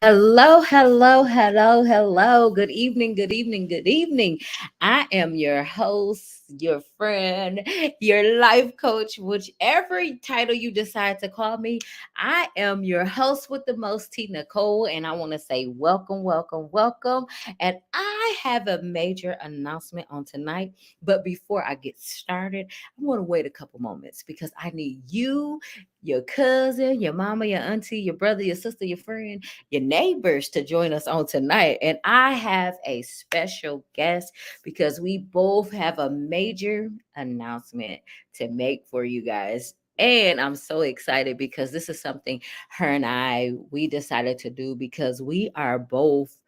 Hello, hello, hello, hello. Good evening, good evening, good evening. I am your host, your friend, your life coach, whichever title you decide to call me. I am your host with the most, T. Nicole, and I want to say welcome, welcome, welcome. And I have a major announcement on tonight. But before I get started, I'm going to wait a couple moments because I need you, your cousin, your mama, your auntie, your brother, your sister, your friend, your neighbors to join us on tonight. And I have a special guest because we both have a major announcement to make for you guys. And I'm so excited because this is something her and we decided to do because we are both.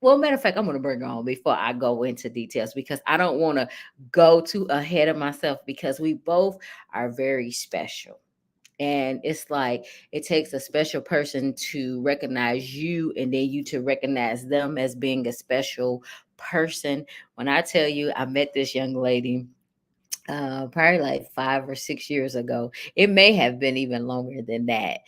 Well, matter of fact, I'm going to bring her on before I go into details because I don't want to go too ahead of myself because we both are very special. And it's like it takes a special person to recognize you and then you to recognize them as being a special person. When I tell you, I met this young lady probably like 5 or 6 years ago. It may have been even longer than that.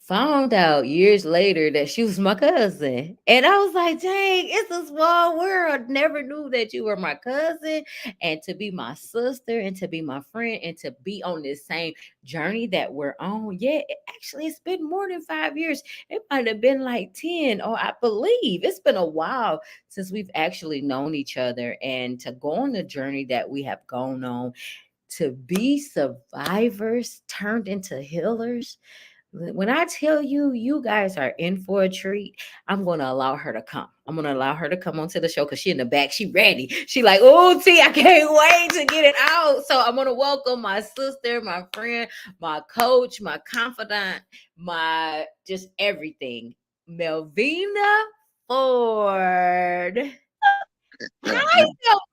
Found out years later that she was my cousin. And I was like, dang, it's a small world. Never knew that you were my cousin and to be my sister and to be my friend and to be on this same journey that we're on. Yeah, actually, it's been more than 5 years. It might have been like 10, or I believe it's been a while since we've actually known each other. And to go on the journey that we have gone on, to be survivors turned into healers. When I tell you, you guys are in for a treat, I'm going to allow her to come. I'm going to allow her to come onto the show because she in the back. She ready. She like, oh, T, I can't wait to get it out. So I'm going to welcome my sister, my friend, my coach, my confidant, my just everything, Melvina Ford. Hi,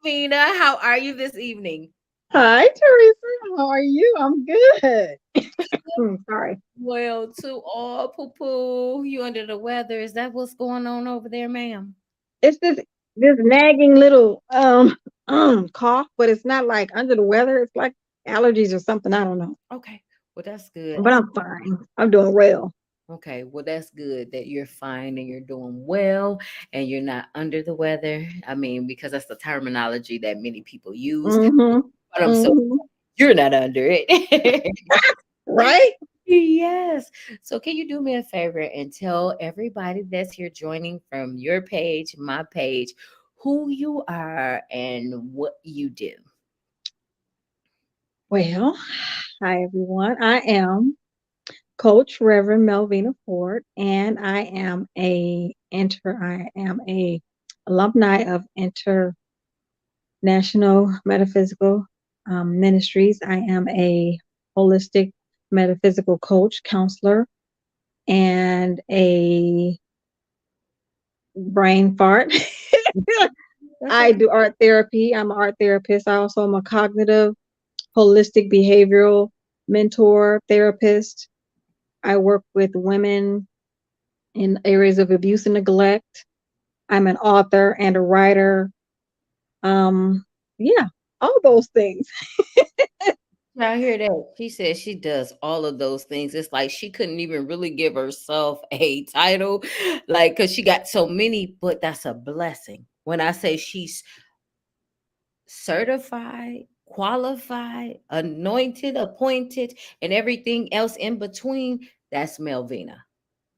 Melvina. How are you this evening? Hi, Teresa. How are you? I'm good. Sorry. Well, to all poo poo, you under the weather. Is that what's going on over there, ma'am? It's this nagging little cough, but it's not like under the weather. It's like allergies or something. I don't know. Okay. Well, that's good. But I'm fine. I'm doing well. Okay. Well, that's good that you're fine and you're doing well and you're not under the weather. I mean, because that's the terminology that many people use. Mm-hmm. But I'm so Mm-hmm. you're not under it. Right? Yes. So, can you do me a favor and tell everybody that's here joining from your page, my page, who you are and what you do? Well, hi everyone. I am Coach Reverend Melvina Ford, and I am a alumni of National Metaphysical Ministries. I am a holistic metaphysical coach, counselor, and a brain fart. That's I okay. do art therapy. I'm an art therapist. I also am a cognitive, holistic behavioral mentor, therapist. I work with women in areas of abuse and neglect. I'm an author and a writer. Um, yeah, all those things. I hear that. She says she does all of those things. It's like she couldn't even really give herself a title, like, because she got so many, but that's a blessing. When I say she's certified, qualified, anointed, appointed, and everything else in between, that's Melvina.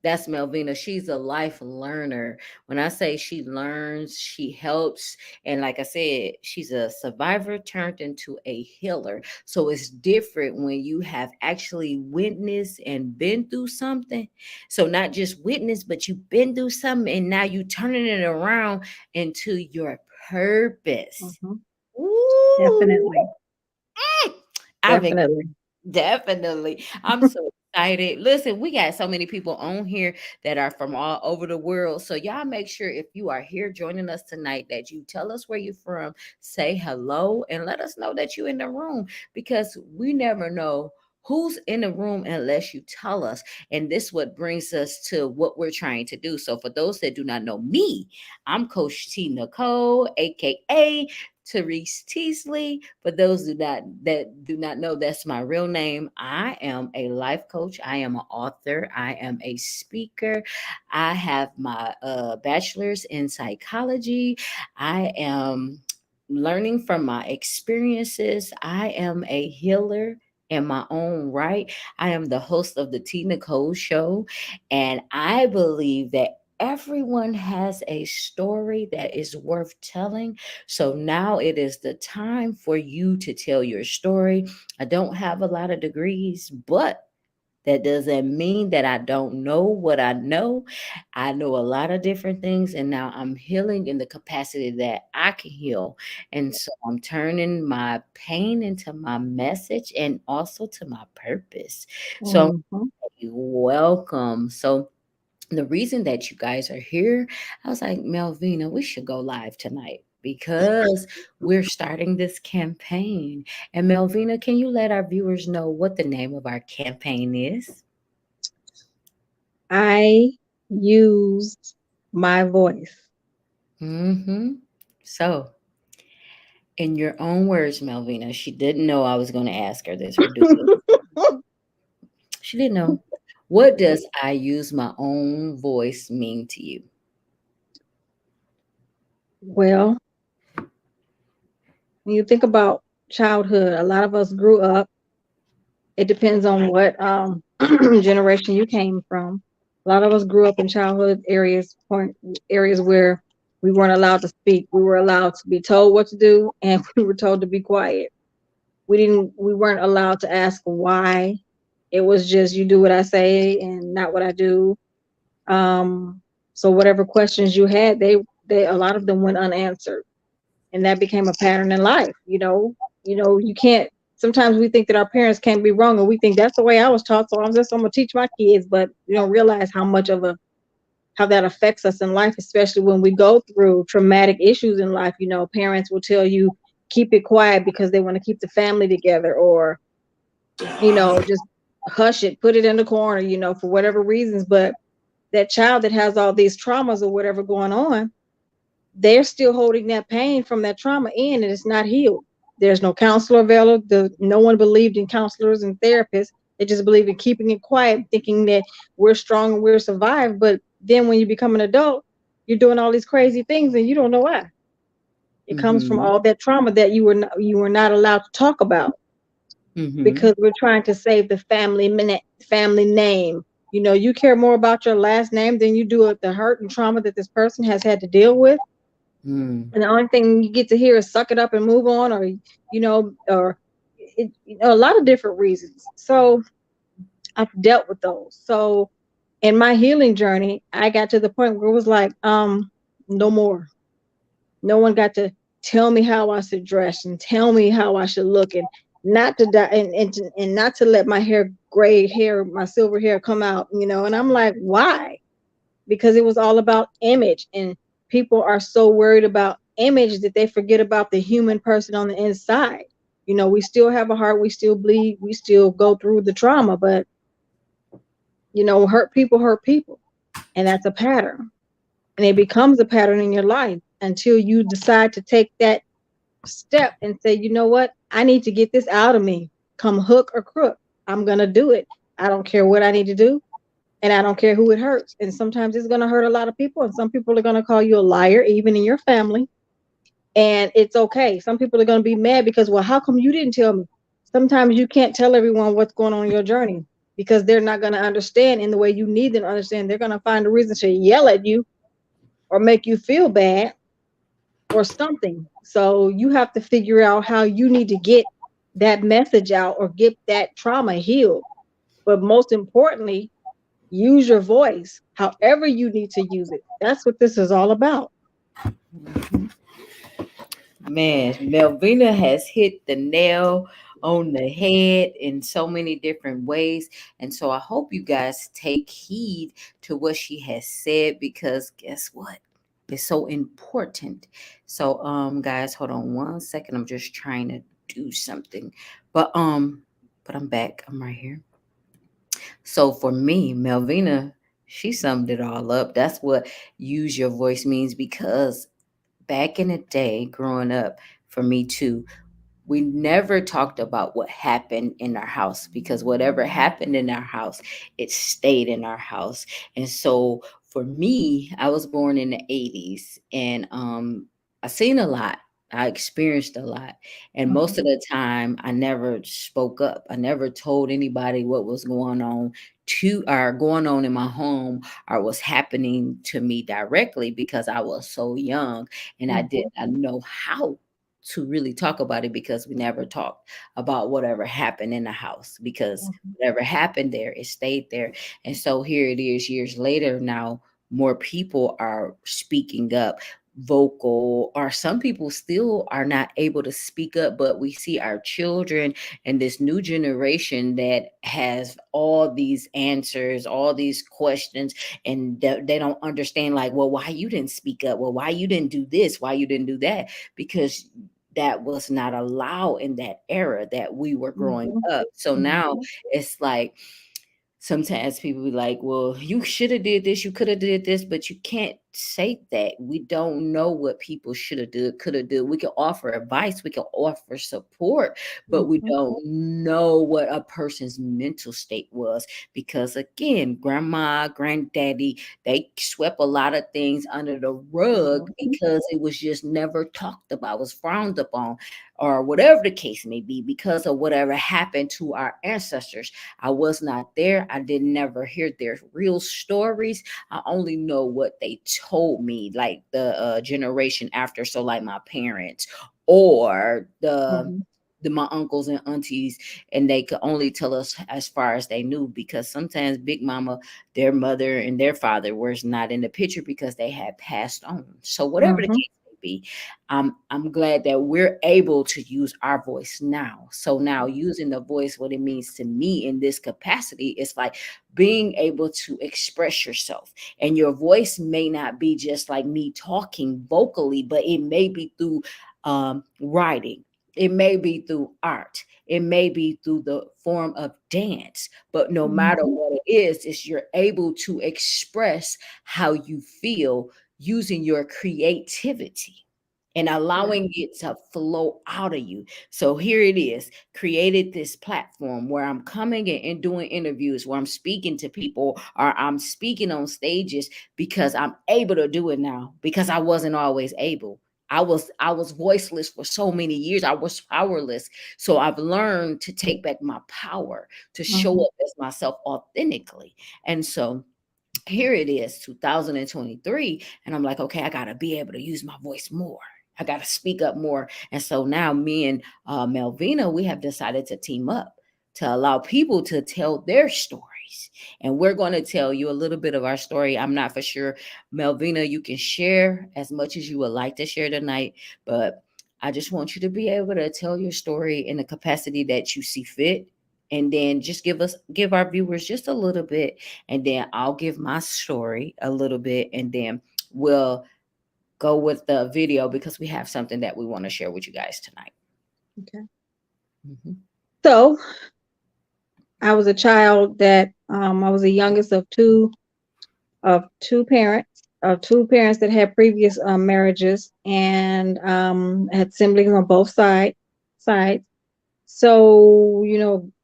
That's Melvina. She's a life learner. When I say she learns, she helps. And like I said, she's a survivor turned into a healer. So it's different when you have actually witnessed and been through something. So not just witnessed, but you've been through something and now you turning it around into your purpose. Mhm. Ooh. Definitely. I've Definitely. Definitely. I'm so excited. Listen, we got so many people on here that are from all over the world. So y'all make sure if you are here joining us tonight that you tell us where you're from, say hello, and let us know that you're in the room because we never know who's in the room unless you tell us. And this what brings us to what we're trying to do. So for those that do not know me, I'm Coach T Nicole, aka Therese Teasley. For those that do not know, that's my real name. I am a life coach. I am an author. I am a speaker. I have my bachelor's in psychology. I am learning from my experiences. I am a healer in my own right. I am the host of the T Nicole Show, and I believe that everyone has a story that is worth telling. So now it is the time for you to tell your story. I don't have a lot of degrees, but that doesn't mean that I don't know what I know. I know a lot of different things, and now I'm healing in the capacity that I can heal. And so I'm turning my pain into my message and also to my purpose. So Mhm. welcome. So the reason that you guys are here, I was like, Melvina, we should go live tonight because we're starting this campaign. And Melvina, can you let our viewers know what the name of our campaign is? I used my voice. Mm-hmm. So, in your own words, Melvina, she didn't know I was going to ask her this or do this. She didn't know. What does I use my own voice mean to you? Well, when you think about childhood, a lot of us grew up. It depends on what generation you came from. A lot of us grew up in childhood areas where we weren't allowed to speak. We were allowed to be told what to do, and we were told to be quiet. We weren't allowed to ask why. It was just you do what I say and not what I do. Um, so whatever questions you had, they a lot of them went unanswered, and that became a pattern in life. You can't. Sometimes we think that our parents can't be wrong, and we think that's the way I was taught, so I'm gonna teach my kids. But you don't realize how that affects us in life, especially when we go through traumatic issues in life. Parents will tell you keep it quiet because they want to keep the family together, or just hush it, put it in the corner, for whatever reasons. But that child that has all these traumas or whatever going on, they're still holding that pain from that trauma in, and it's not healed. There's no counselor available. No one believed in counselors and therapists. They just believed in keeping it quiet, thinking that we're strong and we're survived. But then when you become an adult, you're doing all these crazy things and you don't know why. It comes from Mm-hmm. all that trauma that you were not allowed to talk about Mm-hmm. because we're trying to save the family name. You care more about your last name than you do the hurt and trauma that this person has had to deal with. Mm-hmm. And the only thing you get to hear is suck it up and move on, or a lot of different reasons. So I've dealt with those. So in my healing journey, I got to the point where it was like, no more. No one got to tell me how I should dress and tell me how I should look, and not to die, and not to let my my silver hair come out. And I'm like, why? Because it was all about image, and people are so worried about image that they forget about the human person on the inside. We still have a heart, we still bleed, we still go through the trauma, but hurt people, and that's a pattern, and it becomes a pattern in your life until you decide to take that step and say, you know what, I need to get this out of me, come hook or crook. I'm going to do it. I don't care what I need to do, and I don't care who it hurts. And sometimes it's going to hurt a lot of people, and some people are going to call you a liar, even in your family. And it's okay. Some people are going to be mad because, well, how come you didn't tell me? Sometimes you can't tell everyone what's going on in your journey because they're not going to understand in the way you need them to understand. They're going to find a reason to yell at you or make you feel bad or something. So you have to figure out how you need to get that message out or get that trauma healed. But most importantly, use your voice however you need to use it. That's what this is all about. Man, Melvina has hit the nail on the head in so many different ways. And so I hope you guys take heed to what she has said because guess what? It's so important. So guys, hold on one second. I'm just trying to do something. But but I'm back. I'm right here. So for me, Melvina, she summed it all up. That's what use your voice means because back in the day growing up, for me too. We never talked about what happened in our house, because whatever happened in our house, it stayed in our house. And so for me, I was born in the 80s, and I seen a lot. I experienced a lot. And most Mhm. of the time I never spoke up. I never told anybody what was going on to or going on in my home or was happening to me directly, because I was so young and I did Mhm. not know how to really talk about it, because we never talked about whatever happened in the house, because Mhm. whatever happened there, it stayed there. And so here it is years later now, more people are speaking up, vocal, or some people still are not able to speak up, but we see our children and this new generation that has all these answers, all these questions, and they don't understand, like, well, why you didn't speak up, well, why you didn't do this, why you didn't do that, because that was not allowed in that era that we were growing Mhm. up. So now Mhm. it's like, sometimes people be like, well, you should have did this, you could have did this, but you can't say that. We don't know what people should have did, could have did. We can offer advice, we can offer support, but we Mhm. don't know what a person's mental state was, because again, grandma, granddaddy, they swept a lot of things under the rug Mhm. because it was just never talked about, was frowned upon, or whatever the case may be, because of whatever happened to our ancestors. I was not there. I did never hear their real stories. I only know what they told me, like the generation after. So, like my parents or Mhm. my uncles and aunties, and they could only tell us as far as they knew, because sometimes Big Mama, their mother and their father was not in the picture because they had passed on. So, whatever the Mhm. case may be, I'm glad that we're able to use our voice now. So now, using the voice, what it means to me in this capacity is like being able to express yourself. And your voice may not be just like me talking vocally, but it may be through writing. It may be through art. It may be through the form of dance. But no matter Mhm. what it is you're able to express how you feel using your creativity and Yeah. allowing it to flow out of you. So here it is, created this platform where I'm coming in and doing interviews, where I'm speaking to people or I'm speaking on stages, because I'm able to do it now, because I wasn't always able. I was voiceless for so many years. I was powerless. So I've learned to take back my power, to show Mhm. up as myself authentically. And so here it is, 2023, and I'm like, okay, I got to be able to use my voice more. I got to speak up more. And so now me and Melvina, we have decided to team up to allow people to tell their stories. And we're going to tell you a little bit of our story. I'm not for sure, Melvina, you can share as much as you would like to share tonight, but I just want you to be able to tell your story in the capacity that you see fit. And then just give our viewers just a little bit, and then I'll give my story a little bit, and then we'll go with the video, because we have something that we want to share with you guys tonight. Okay. Mhm. So I was a child that I was the youngest of two parents that had previous marriages and had siblings on both sides. So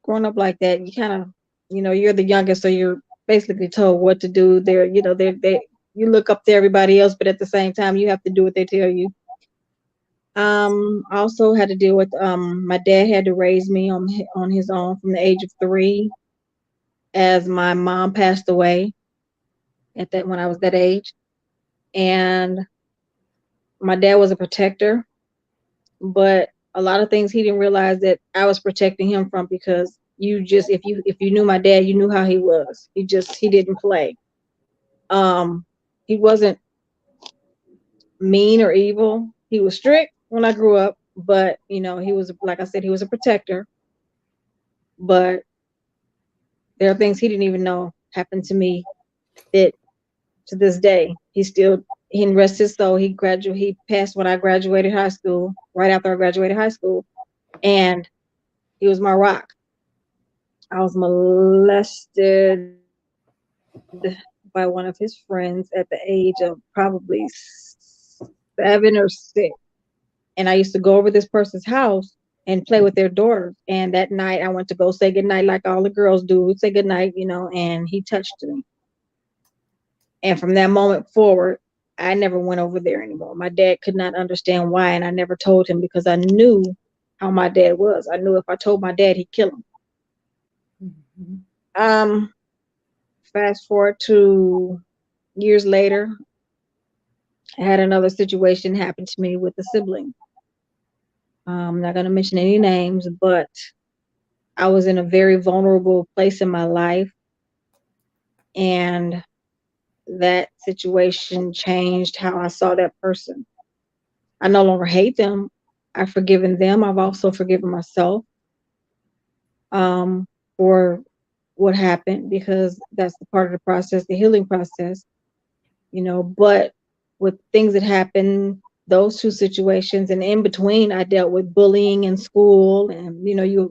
growing up like that, you kind of you're the youngest, so you're basically told what to do. They you look up to everybody else, but at the same time, you have to do what they tell you. Also had to deal with my dad had to raise me on his own from the age of 3, as my mom passed away at that when I was that age. And my dad was a protector, but a lot of things he didn't realize that I was protecting him from, because if you knew my dad, you knew how he was. He didn't play. Um, he wasn't mean or evil. He was strict when I grew up, but he was, like I said, he was a protector. But there are things he didn't even know happened to me that to this day he didn't rest his soul. He passed when I graduated high school, right after I graduated high school, and he was my rock. I was molested by one of his friends at the age of probably 7 or 6. And I used to go over this person's house and play with their daughters. And that night I went to go say goodnight like all the girls do, say goodnight, and he touched me. And from that moment forward, I never went over there anymore. My dad could not understand why, and I never told him because I knew how my dad was. I knew if I told my dad, he'd kill him. Mhm. Um, Fast forward to years later, I had another situation happen to me with a sibling. I'm not going to mention any names, but I was in a very vulnerable place in my life, and that situation changed how I saw that person. I no longer hate them. I've forgiven them. I've also forgiven myself um, for what happened because that's the part of the process, the healing process. But with things that happen, those two situations, and in between, I dealt with bullying in school, and you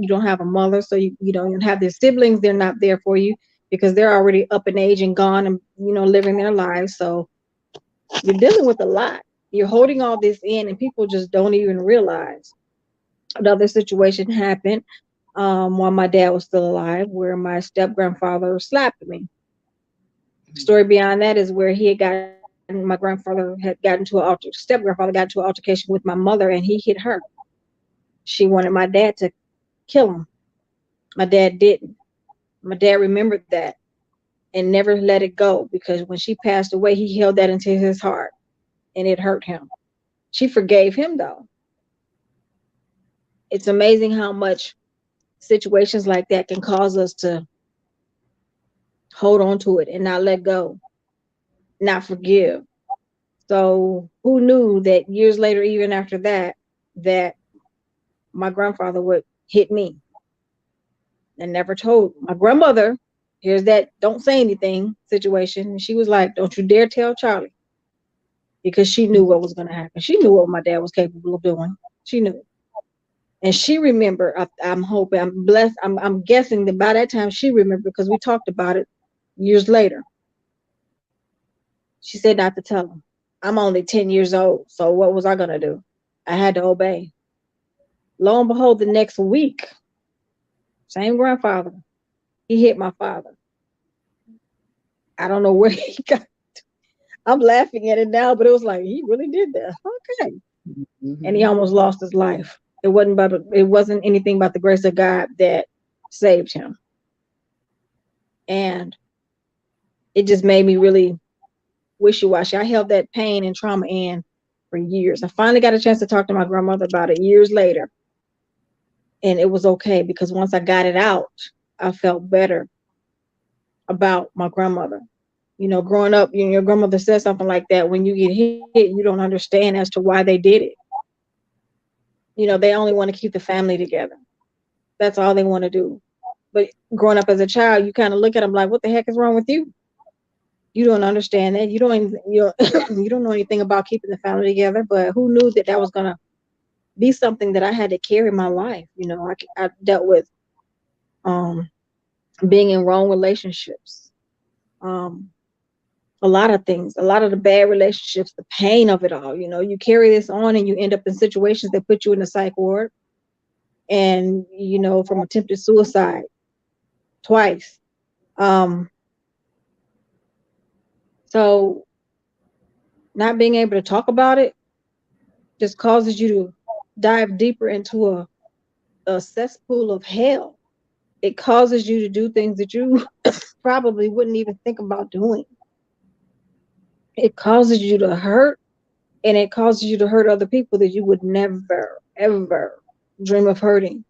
don't have a mother, so you don't even have their siblings. They're not there for you because they're already up in age and gone, and living their lives. So you're dealing with a lot. You're holding all this in, and people just don't even realize. Another situation happened while my dad was still alive, where my step grandfather slapped me. Story beyond that is where he had gotten my grandfather had gotten to step grandfather got into an altercation with my mother, and he hit her. She wanted my dad to kill him. My dad didn't. My dad remembered that and never let it go because when she passed away, he held that into his heart and it hurt him. She forgave him though. It's amazing how much situations like that can cause us to hold on to it and not let go, not forgive. So who knew that years later, even after that, that my grandfather would hit me and never told my grandmother, here's that don't say anything situation. And she was like, don't you dare tell Charlie because she knew what was going to happen. She knew what my dad was capable of doing. She knew. And she remembered. I'm hoping, I'm blessed. I'm guessing that by that time she remembered because we talked about it years later. She said not to tell him. I'm only 10 years old. So what was I going to do? I had to obey. Lo and behold, the next week, same grandfather, he hit my father. I don't know where he got. I'm laughing at it now, but it was like he really did that. Okay, and he Mhm. almost lost his life. It wasn't anything but the grace of God that saved him, and it just made me really wishy washy. I held that pain and trauma in for years. I finally got a chance to talk to my grandmother about it years later, and it was okay because once I got it out, I felt better about my grandmother. Growing up, your grandmother says something like that. When you get hit, you don't understand as to why they did it. They only want to keep the family together. That's all they want to do. But growing up as a child, you kind of look at them like, what the heck is wrong with you? You don't understand that. You don't even, you don't know anything about keeping the family together. But who knew that that was going to be something that I had to carry in my life? I dealt with um, being in wrong relationships. Um, a lot of things, a lot of the bad relationships, the pain of it all. You carry this on and you end up in situations that put you in the psych ward and, from attempted suicide twice. Um, so not being able to talk about it just causes you to dive deeper into a cesspool of hell. It causes you to do things that you probably wouldn't even think about doing. It causes you to hurt and it causes you to hurt other people that you would never, ever dream of hurting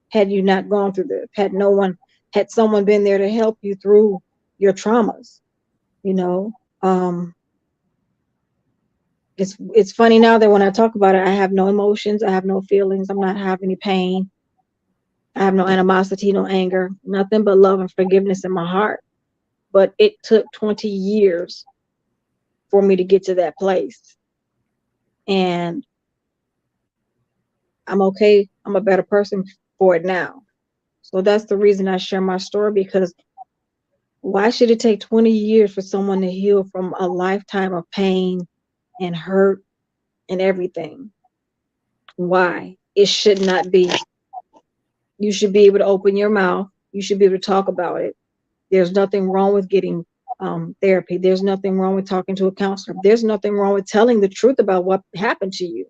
had you not gone through this, had someone been there to help you through your traumas, you know. Um, it's funny now that when I talk about it, I have no emotions, I have no feelings, I'm not having any pain, I have no animosity, no anger, nothing but love and forgiveness in my heart. But it took 20 years for me to get to that place. And I'm okay. I'm a better person for it now. So that's the reason I share my story because why should it take 20 years for someone to heal from a lifetime of pain and hurt and everything? why it should not be. You should be able to open your mouth. You should be able to talk about it. There's nothing wrong with getting therapy. There's nothing wrong with talking to a counselor. There's nothing wrong with telling the truth about what happened to you.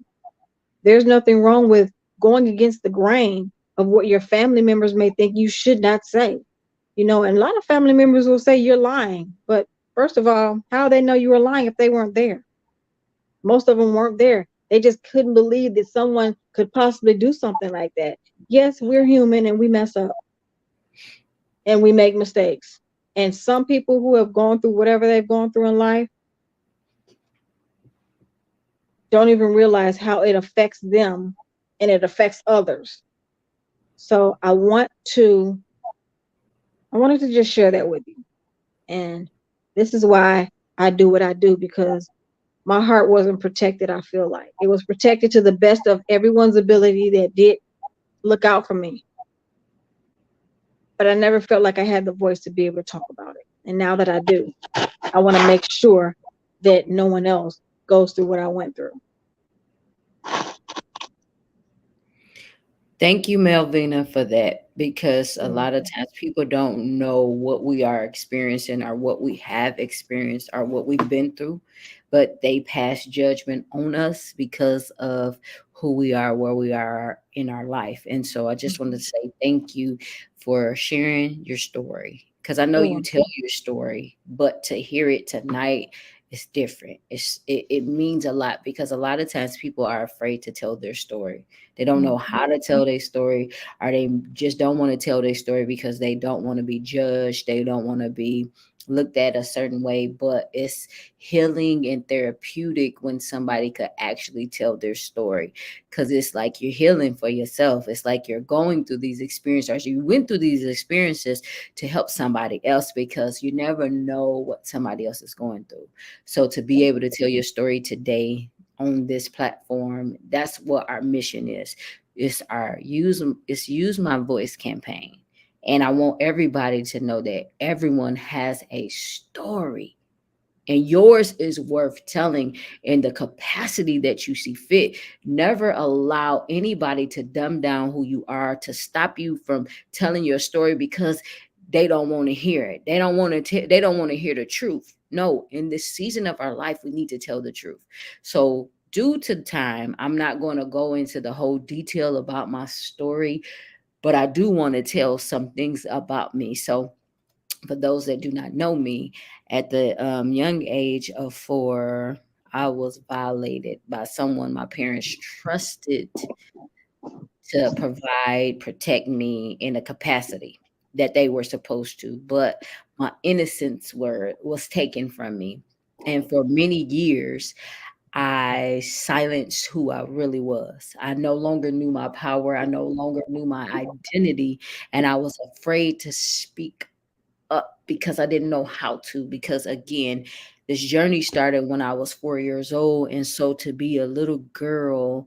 There's nothing wrong with going against the grain of what your family members may think you should not say. You know, and a lot of family members will say you're lying. But first of all, how they know you were lying if they weren't there? Most of them weren't there. They just couldn't believe that someone could possibly do something like that. Yes, we're human and we mess up and we make mistakes. And some people who have gone through whatever they've gone through in life don't even realize how it affects them and it affects others. So I wanted to just share that with you. And this is why I do what I do, because my heart wasn't protected, I feel like. It was protected to the best of everyone's ability that did look out for me. But I never felt like I had the voice to be able to talk about it. And now that I do, I want to make sure that no one else goes through what I went through. Thank you, Melvina, for that, because a Mm. lot of times people don't know what we are experiencing or what we have experienced or what we've been through, but they pass judgment on us because of who we are, where we are in our life. And so I just wanted Mhm. to say thank you for sharing your story, because I know you Sure. tell your story, but to hear it tonight, it's different. It means a lot, because a lot of times people are afraid to tell their story. They don't know Mhm. how to tell their story, or they just don't want to tell their story because they don't want to be judged. They don't want to be looked at a certain way. But it's healing and therapeutic when somebody could actually tell their story, because it's like you're healing for yourself. It's like you're going through these experiences, or you went through these experiences to help somebody else, because you never know what somebody else is going through. So to be able to tell your story today on this platform, that's what our mission is. It's use my voice campaign. And I want everybody to know that everyone has a story, and yours is worth telling in the capacity that you see fit. Never allow anybody to dumb down who you are, to stop you from telling your story because they don't want to hear it. They don't want to hear the truth. No, in this season of our life, we need to tell the truth. So due to time, I'm not going to go into the whole detail about my story, but I do want to tell some things about me. So for those that do not know me, at the young age of 4, I was violated by someone my parents trusted to provide, protect me in a capacity that they were supposed to, but my innocence was taken from me. And for many years, I silenced who I really was. I no longer knew my power. I no longer knew my identity. And I was afraid to speak up because I didn't know how to. Because again, this journey started when I was 4 years old. And so to be a little girl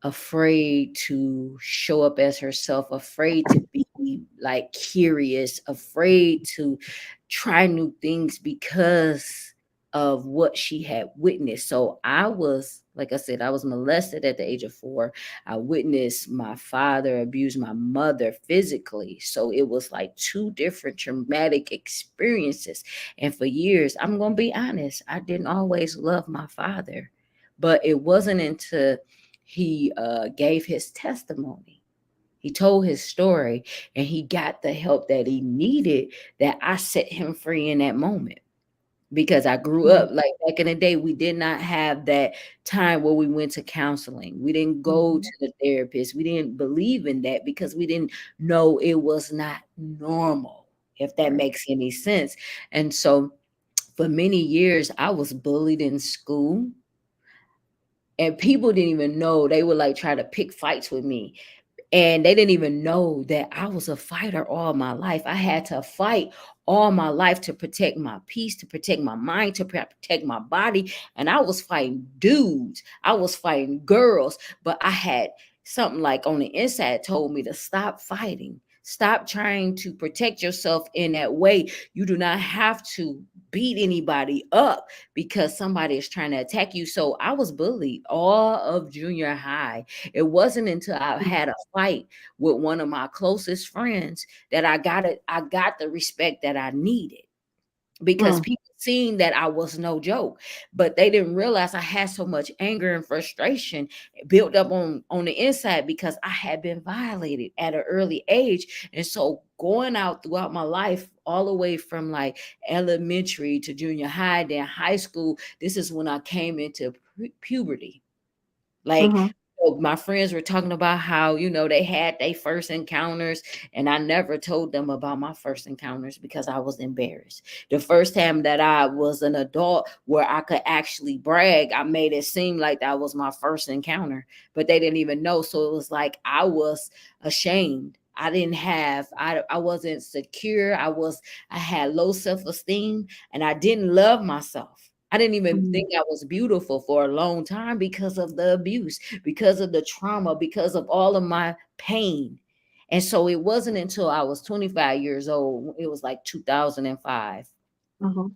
afraid to show up as herself, afraid to be like curious, afraid to try new things because of what she had witnessed. So I was, like I said, I was molested at the age of 4. I witnessed my father abuse my mother physically. So it was like two different traumatic experiences. And for years, I'm going to be honest, I didn't always love my father. But it wasn't until he gave his testimony. He told his story and he got the help that he needed, that I set him free in that moment. Because I grew Mm. up like back in the day, we did not have that time where we went to counseling. We didn't go to Mhm. the therapist. We didn't believe in that because we didn't know it was not normal, if that Right. makes any sense. And so for many years, I was bullied in school, and people didn't even know. They would like try to pick fights with me, and they didn't even know that I was a fighter all my life. I had to fight all my life to protect my peace, to protect my mind, to protect my body. And I was fighting dudes, I was fighting girls, but I had something like on the inside told me to stop fighting, Stop trying to protect yourself in that way. You do not have to beat anybody up because somebody is trying to attack you. So I was bullied all of junior high. It wasn't until I had a fight with one of my closest friends that I got the respect that I needed, because Mm, people seen that I was no joke, but they didn't realize I had so much anger and frustration built up on the inside because I had been violated at an early age. And so going out throughout my life, all the way from like elementary to junior high, then high school, this is when I came into puberty. Like, mhm, so my friends were talking about how, they had their first encounters, and I never told them about my first encounters because I was embarrassed. The first time that I was an adult where I could actually brag, I made it seem like that was my first encounter, but they didn't even know. So it was like I was ashamed. I wasn't secure. I had low self-esteem, and I didn't love myself. I didn't even mhm, think I was beautiful for a long time because of the abuse, because of the trauma, because of all of my pain. And so it wasn't until I was 25 years old, it was like 2005, mhm,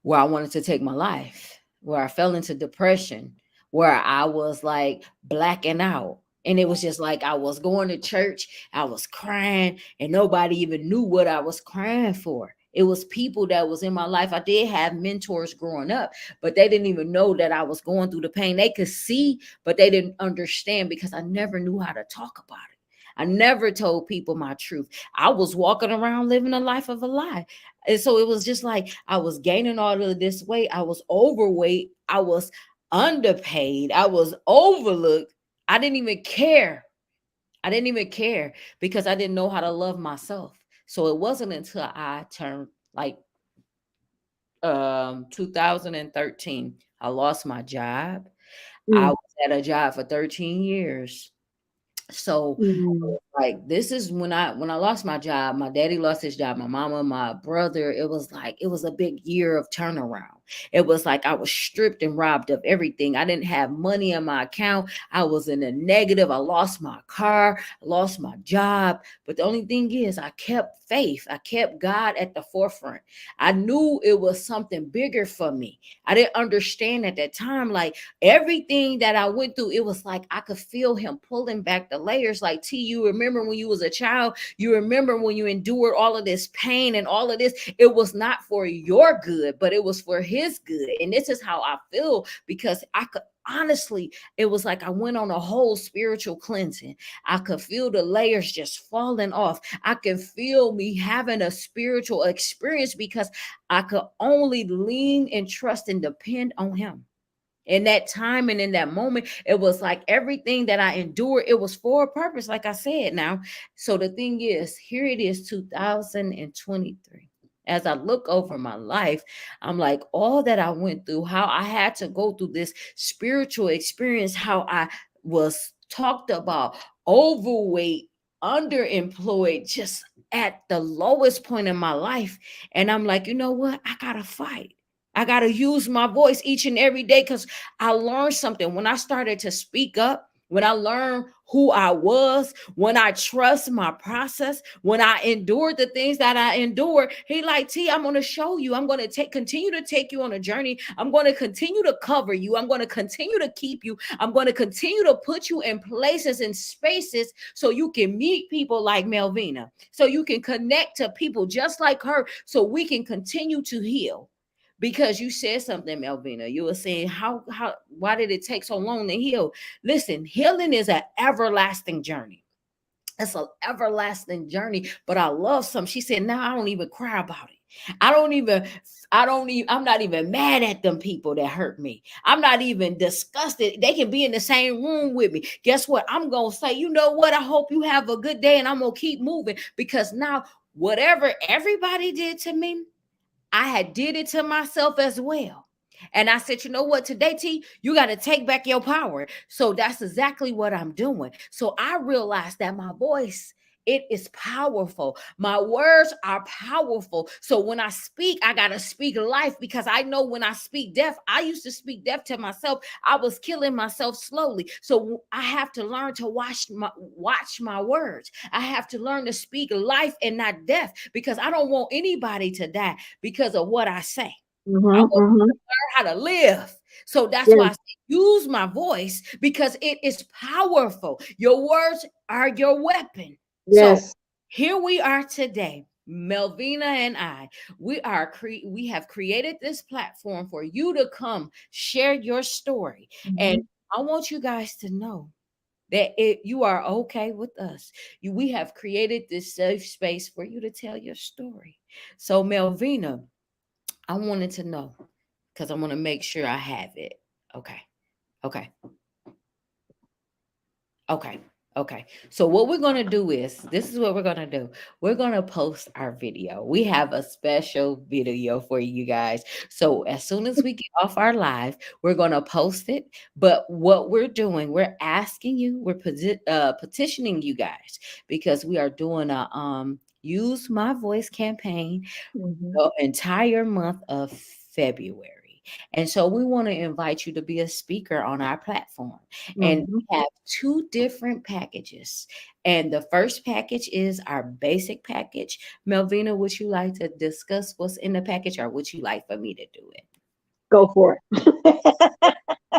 where I wanted to take my life, where I fell into depression, where I was like blacking out. And it was just like I was going to church, I was crying, and nobody even knew what I was crying for. It was people that was in my life. I did have mentors growing up, but they didn't even know that I was going through the pain. They could see, but they didn't understand because I never knew how to talk about it. I never told people my truth. I was walking around living a life of a lie. And so it was just like I was gaining all of this weight. I was overweight. I was underpaid. I was overlooked. I didn't even care. I didn't even care because I didn't know how to love myself. So it wasn't until I turned like 2013, I lost my job. I mm, was at a job for 13 years. So mhm, like this is when I lost my job. My daddy lost his job, my mama, my brother. It was like it was a big year of turnaround. It was like I was stripped and robbed of everything. I didn't have money in my account. I was in a negative. I lost my car, I lost my job. But the only thing is I kept faith. I kept God at the forefront. I knew it was something bigger for me. I didn't understand at that time, like everything that I went through, it was like I could feel him pulling back the layers. Like, T, you remember when you was a child, you remember when you endured all of this pain and all of this, it was not for your good, but it was for his good. And this is how I feel, because I could honestly, it was like I went on a whole spiritual cleansing. I could feel the layers just falling off. I could feel me having a spiritual experience because I could only lean and trust and depend on him. In that time and in that moment, it was like everything that I endured, it was for a purpose, like I said now. So the thing is, here it is, 2023. As I look over my life, I'm like, all that I went through, how I had to go through this spiritual experience, how I was talked about, overweight, underemployed, just at the lowest point in my life. And I'm like, you know what? I gotta fight. I got to use my voice each and every day because I learned something. When I started to speak up, when I learned who I was, when I trust my process, when I endured the things that I endured, he like, T, I'm going to show you. I'm going to continue to take you on a journey. I'm going to continue to cover you. I'm going to continue to keep you. I'm going to continue to put you in places and spaces so you can meet people like Melvina, so you can connect to people just like her, so we can continue to heal. Because you said something, Melvina. You were saying how why did it take so long to heal? Listen, healing is an everlasting journey. It's an everlasting journey. But I love some. She said, now I don't even cry about it. I'm not even mad at them people that hurt me. I'm not even disgusted. They can be in the same room with me. Guess what? I'm gonna say, you know what? I hope you have a good day, and I'm gonna keep moving because now whatever everybody did to me, I had did it to myself as well. And I said, you know what, today, T, you got to take back your power. So that's exactly what I'm doing. So I realized that my voice It is powerful. My words are powerful. So when I speak, I got to speak life, because I know when I speak death, I used to speak death to myself. I was killing myself slowly. So I have to learn to watch my words. I have to learn to speak life and not death, because I don't want anybody to die because of what I say. I Mhm. want Mhm. how to live. So that's why I Yes. say use my voice, because it is powerful. Your words are your weapon. So Yes. here we are today, Melvina and I. We have created this platform for you to come share your story, and Mhm. I want you guys to know that you are okay with us. We have created this safe space for you to tell your story. So Melvina, I wanted to know, because I want to make sure I have it. Okay. Okay. Okay. Okay. So what we're going to do is, this is what we're going to do. We're going to post our video. We have a special video for you guys. So as soon as we get off our live, we're going to post it. But what we're doing, we're asking you, petitioning you guys, because we are doing a use my voice campaign Mhm. the entire month of February. And so we want to invite you to be a speaker on our platform. And Mhm. we have two different packages. And the first package is our basic package. Melvina, would you like to discuss what's in the package, or would you like for me to do it? Go for it.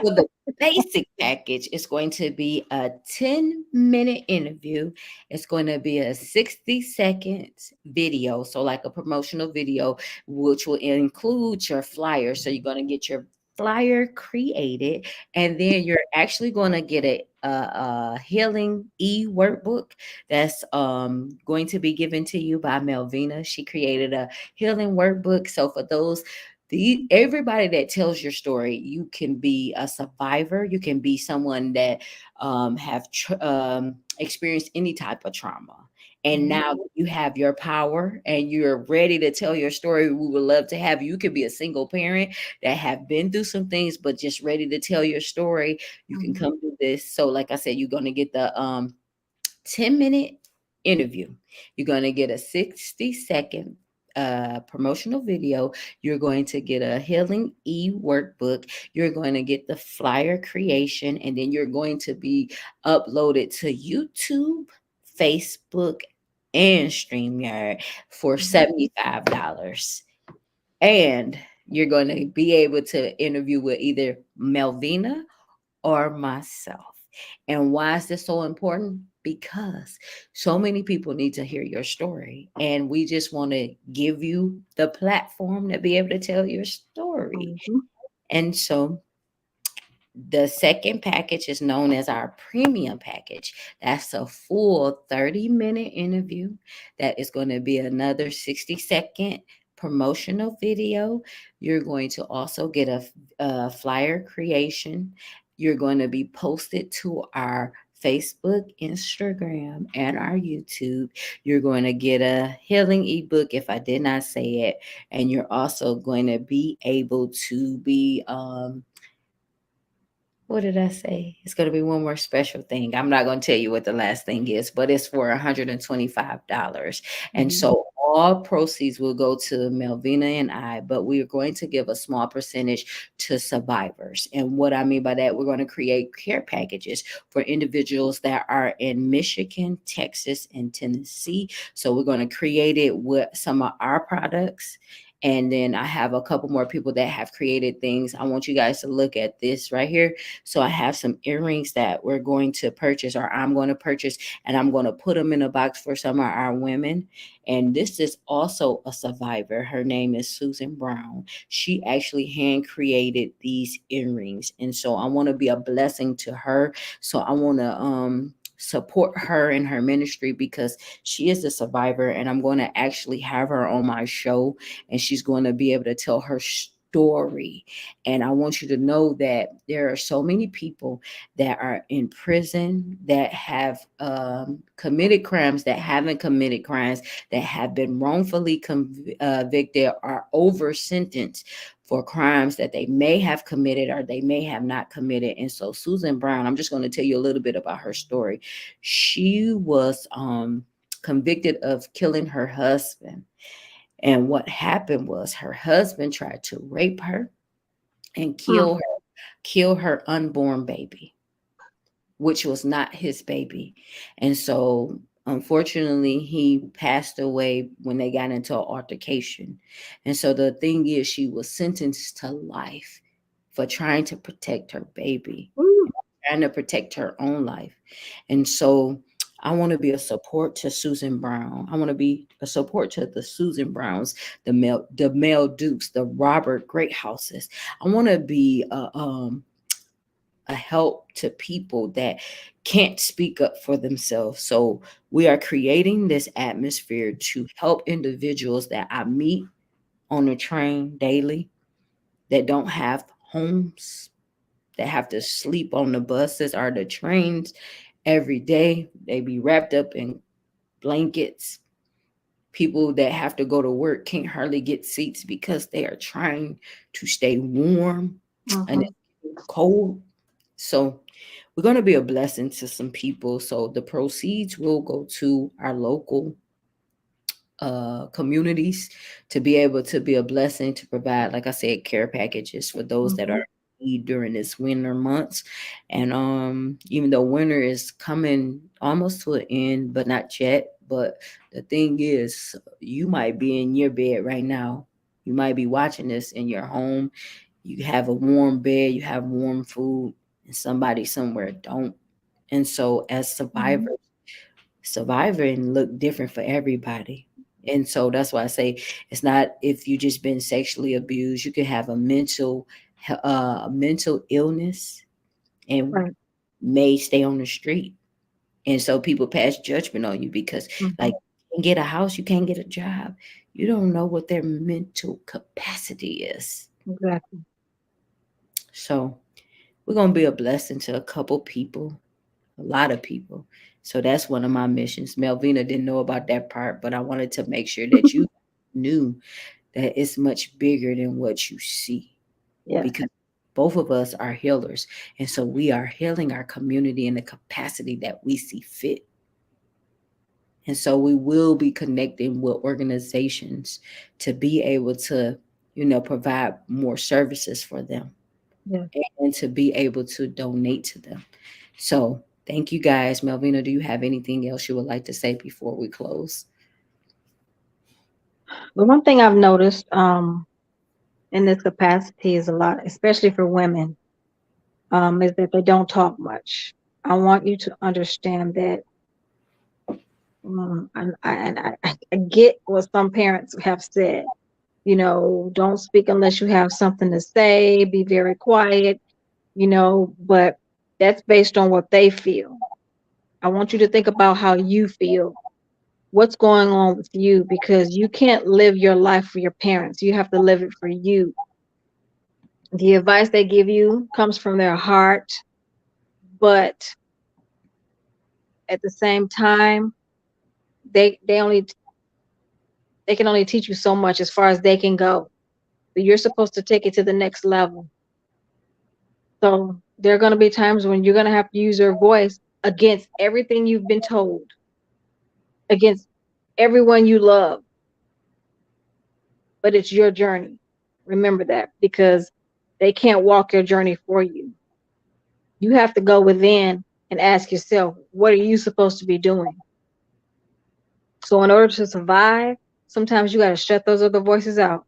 So the basic package is going to be a 10-minute interview. It's going to be a 60 seconds video. So like a promotional video, which will include your flyer. So you're going to get your flyer created, and then you're actually going to get a healing workbook that's going to be given to you by Melvina. She created a healing workbook. So for those, everybody that tells your story, you can be a survivor, you can be someone that have experienced any type of trauma, and Mhm. now you have your power and you're ready to tell your story. We would love to have you. You could be a single parent that have been through some things but just ready to tell your story. You can Mhm. come do this. So like I said, you're going to get the 10-minute interview. You're going to get a 60-second promotional video. You're going to get a healing workbook. You're going to get the flyer creation, and then you're going to be uploaded to YouTube, Facebook, and StreamYard for Mhm. $75. And you're going to be able to interview with either Melvina or myself. And why is this so important? Because so many people need to hear your story. And we just want to give you the platform to be able to tell your story. Mhm. And so the second package is known as our premium package. That's a full 30-minute interview. That is going to be another 60-second promotional video. You're going to also get a flyer creation. You're going to be posted to our Facebook, Instagram, and our YouTube. You're going to get a healing ebook, if I did not say it. And you're also going to be able to be what did I say? It's going to be one more special thing. I'm not going to tell you what the last thing is, but it's for $125. And Mhm. so all proceeds will go to Melvina and I, but we are going to give a small percentage to survivors. And what I mean by that, we're going to create care packages for individuals that are in Michigan, Texas, and Tennessee. So we're going to create it with some of our products. And then I have a couple more people that have created things. I want you guys to look at this right here. So I have some earrings that we're going to purchase, or I'm going to purchase, and I'm going to put them in a box for some of our women. And this is also a survivor. Her name is Susan Brown. She actually hand created these earrings. And so I want to be a blessing to her. So I want to support her in her ministry, because she is a survivor, and I'm going to actually have her on my show, and she's going to be able to tell her story. And I want you to know that there are so many people that are in prison that have committed crimes, that haven't committed crimes, that have been wrongfully convicted or over sentenced for crimes that they may have committed or they may have not committed. And so Susan Brown, I'm just going to tell you a little bit about her story. She was convicted of killing her husband. And what happened was her husband tried to rape her and Mm. kill her unborn baby, which was not his baby. And so unfortunately he passed away when they got into an altercation. And so the thing is, she was sentenced to life for trying to protect her baby, Ooh. trying to protect her own life. And so I want to be a support to Susan Brown. I want to be a support to the Susan Browns, the Mel Dukes, the Robert Greathouses. I want to be a help to people that can't speak up for themselves. So we are creating this atmosphere to help individuals that I meet on the train daily that don't have homes, that have to sleep on the buses or the trains every day. They be wrapped up in blankets. People that have to go to work can't hardly get seats because they are trying to stay warm and Mhm. it's cold. So we're going to be a blessing to some people. So the proceeds will go to our local communities to be able to be a blessing to provide, like I said, care packages for those that are Mhm. in need during this winter months. And even though winter is coming almost to an end, but not yet. But the thing is, you might be in your bed right now. You might be watching this in your home. You have a warm bed, you have warm food, and somebody somewhere don't. And so, as Mhm. surviving look different for everybody. And so that's why I say it's not if you just been sexually abused, you could have a mental illness and Right. may stay on the street. And so people pass judgment on you because like Mhm. you can't get a house, you can't get a job. You don't know what their mental capacity is. Exactly. So we're gonna be a blessing to a couple people, a lot of people. So that's one of my missions. Melvina didn't know about that part, but I wanted to make sure that you knew that it's much bigger than what you see Yes. because both of us are healers. And so we are healing our community in the capacity that we see fit. And so we will be connecting with organizations to be able to, provide more services for them Yes. and to be able to donate to them. So thank you guys. Melvina, do you have anything else you would like to say before we close? But one thing I've noticed in this capacity is a lot, especially for women, is that they don't talk much. I want you to understand that. I get what some parents have said. Don't speak unless you have something to say. Be very quiet. But that's based on what they feel. I want you to think about how you feel. What's going on with you? Because you can't live your life for your parents. You have to live it for you. The advice they give you comes from their heart, but at the same time, they can only teach you so much as far as they can go. But you're supposed to take it to the next level. So there are going to be times when you're going to have to use your voice against everything you've been told, against everyone you love, but it's your journey. Remember that because they can't walk your journey for you. You have to go within and ask yourself, what are you supposed to be doing? So, in order to survive, sometimes you got to shut those other voices out,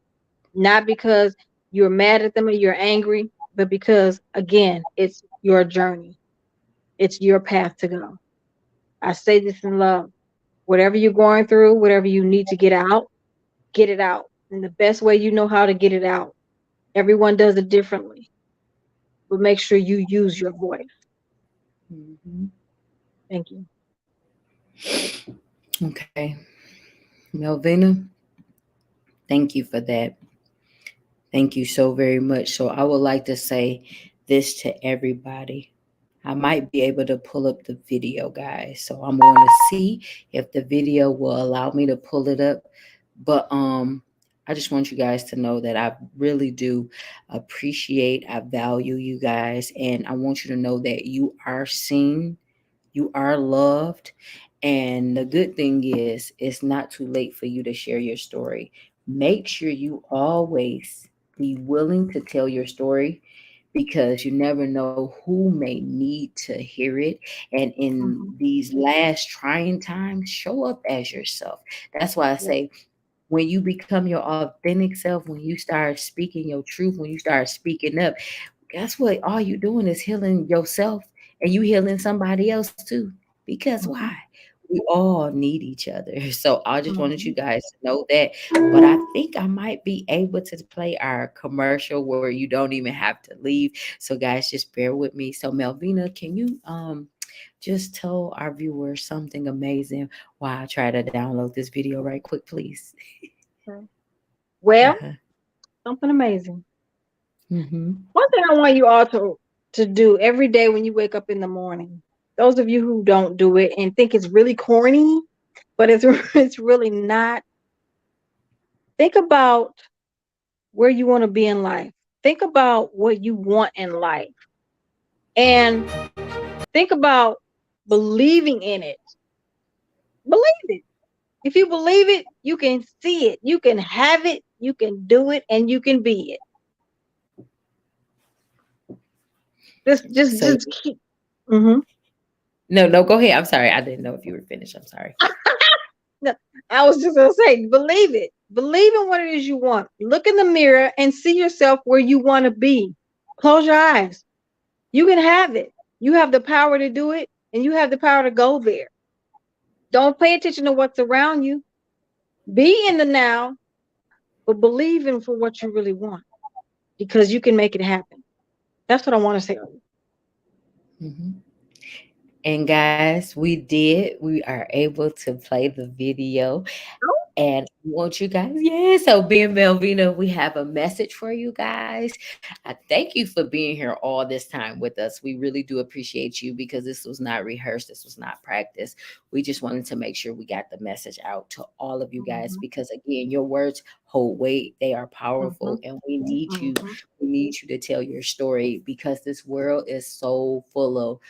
not because you're mad at them or you're angry, but because, again, it's your journey, it's your path to go. I say this in love. Whatever you're going through, whatever you need to get it out. And the best way you know how to get it out, everyone does it differently, but make sure you use your voice. Mhm. Thank you. Okay. Melvina, thank you for that. Thank you so very much. So I would like to say this to everybody. I might be able to pull up the video, guys. So I'm going to see if the video will allow me to pull it up. But I just want you guys to know that I really do appreciate, I value you guys, and I want you to know that you are seen, you are loved, And the good thing is, it's not too late for you to share your story. Make sure you always be willing to tell your story, because you never know who may need to hear it. And in Mhm. these last trying times, show up as yourself. That's why I Yeah. say, when you become your authentic self, when you start speaking your truth, when you start speaking up, guess what? All you doing is healing yourself, and you healing somebody else too. Because why? Mhm. We all need each other. So I just wanted you Mhm. guys to know that. But I think I might be able to play our commercial where you don't even have to leave. So guys, just bear with me. So Melvina, can you just tell our viewers something amazing while I try to download this video right quick, please? Okay. Well, Uh-huh. something amazing. Mm-hmm. One thing I want you all to do every day when you wake up in the morning. Those of you who don't do it and think it's really corny, but it's it's really not. Think about where you want to be in life. Think about what you want in life, and think about believing in it. Believe it. If you believe it, you can see it. You can have it. You can do it, and you can be it. So Just keep. Hmm. no, no, go ahead. I'm sorry. I didn't know if you were finished. I'm sorry. No, I was just gonna say, believe it. Believe in what it is you want. Look in the mirror and see yourself where you want to be. Close your eyes. You can have it. You have the power to do it, and you have the power to go there. Don't pay attention to what's around you. Be in the now, but believe in for what you really want because you can make it happen. That's what I want to say. Hmm. And guys, we did. We are able to play the video. And I want you guys, yeah. So, being Melvina, we have a message for you guys. I thank you for being here all this time with us. We really do appreciate you, because this was not rehearsed, this was not practice. We just wanted to make sure we got the message out to all of you guys, Mhm, because again, your words hold weight, they are powerful, mhm, and we need you. mhm. We need you to tell your story, because this world is so full of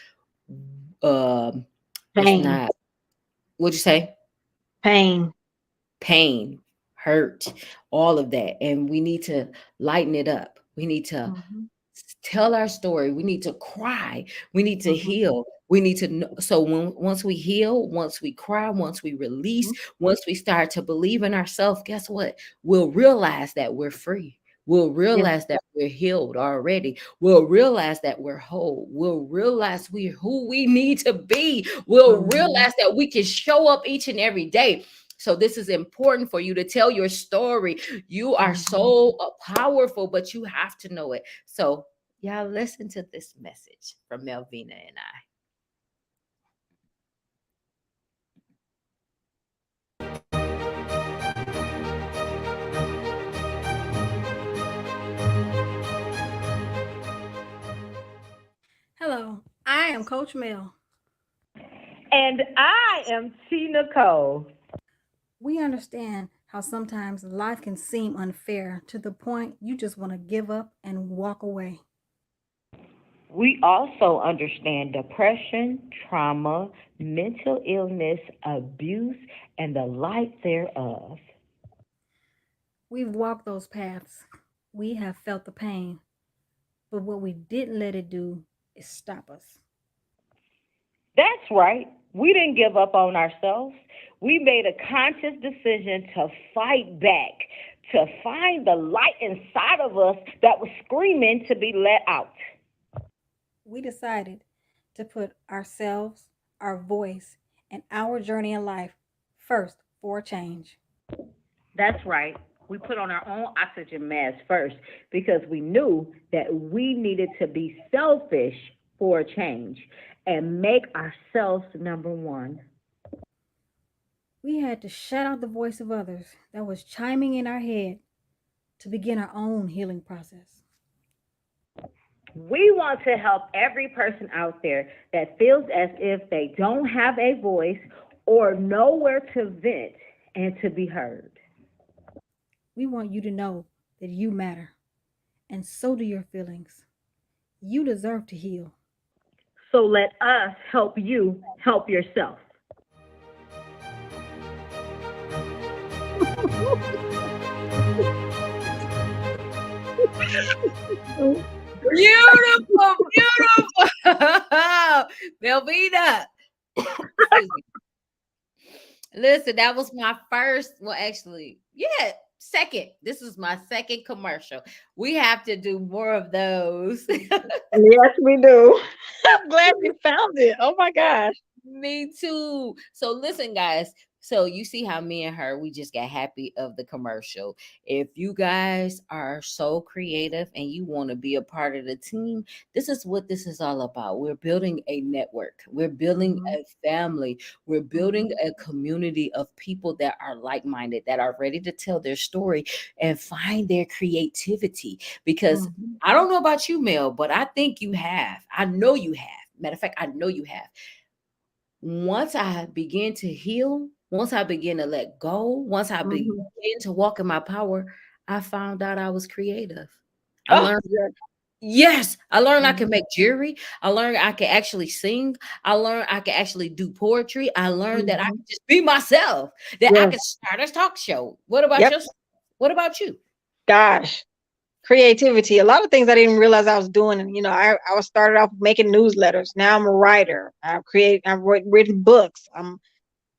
um it's Pain, not, what'd you say, pain. pain, hurt, all of that. And we need to lighten it up. We need to Mhm, tell our story. We need to cry. We need to mhm, heal. We need to know. So once we heal, once we cry, once we release, mhm. once we start to believe in ourselves, guess what? We'll realize that we're free. We'll Yeah. realize that we're healed already. We'll realize that we're whole. We'll realize we're who we need to be. We'll Mhm, realize that we can show up each and every day. So this is important for you to tell your story. You are mhm. so powerful, but you have to know it. So y'all listen to this message from Melvina and I. Hello, I am Coach Mel. And I am T. Nicole. We understand how sometimes life can seem unfair to the point you just want to give up and walk away. We also understand depression, trauma, mental illness, abuse, and the like thereof. We've walked those paths. We have felt the pain, but what we didn't let it do is stop us. That's right. We didn't give up on ourselves. We made a conscious decision to fight back, to find the light inside of us that was screaming to be let out. We decided to put ourselves, our voice, and our journey in life first for a change. That's right. We put on our own oxygen mask first because we knew that we needed to be selfish for a change and make ourselves number one. We had to shut out the voice of others that was chiming in our head to begin our own healing process. We want to help every person out there that feels as if they don't have a voice or nowhere to vent and to be heard. We want you to know that you matter, and so do your feelings. You deserve to heal. So let us help you help yourself. Beautiful, beautiful. Melvina. Excuse me. Listen, that was my first. Well, actually, yeah, second. This is my second commercial. We have to do more of those. Yes, we do. I'm glad you found it. Oh my gosh. Me too. So listen, guys. So you see how me and her we just got happy of the commercial. If you guys are so creative and you want to be a part of the team, this is what this is all about. We're building a network. We're building Mhm, a family. We're building mhm, a community of people that are like-minded, that are ready to tell their story and find their creativity. Because mhm, I don't know about you, Mel, but I think you have. I know you have. Matter of fact, I know you have. Once I begin to heal, once I begin to let go, once I begin mhm. to walk in my power, I found out I was creative. I Oh, learned, yes. yes, I learned I can Mhm, make jewelry. I learned I can actually sing. I learned I can actually do poetry. I learned that I mhm. can just be myself, that I Yes. can start a talk show. What about Yep. your, what about you? Gosh. Creativity. A lot of things I didn't realize I was doing. And, I was started off making newsletters. Now I'm a writer. I've written books. I'm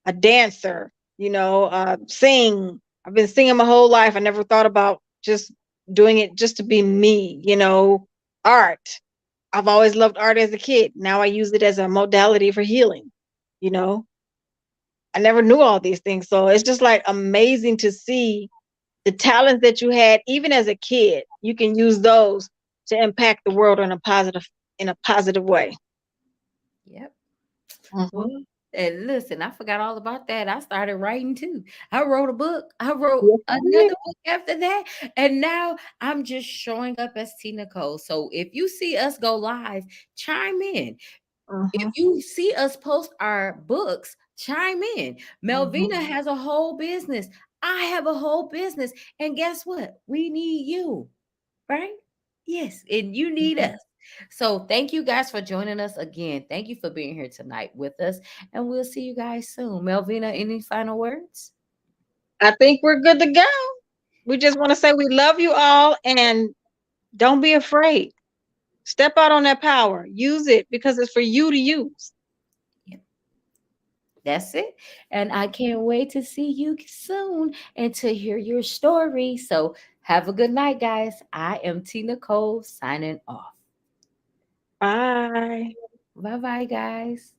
a dancer, sing. I've been singing my whole life. I never thought about just doing it just to be me. Art. I've always loved art as a kid. Now I use it as a modality for healing. You know, I never knew all these things. So it's just like amazing to see the talents that you had even as a kid. You can use those to impact the world in a positive way. Yep. Hmm. Well, and listen, I forgot all about that. I started writing too. I wrote a book. I wrote Yes, you another did. book after that. And now I'm just showing up as Tina Cole. So if you see us go live, chime in. If Hmm. you see us post our books, chime in. Hmm. Melvina has a whole business. I have a whole business. And guess what? We need you, right? Yes, and you need Hmm. us. So thank you guys for joining us again. Thank you for being here tonight with us, and we'll see you guys soon. Melvina, any final words? I think we're good to go. We just want to say we love you all and don't be afraid. Step out on that power. Use it because it's for you to use. Yep, that's it. And I can't wait to see you soon and to hear your story. So have a good night, guys. I am Tina Cole signing off. Bye. Bye bye, guys.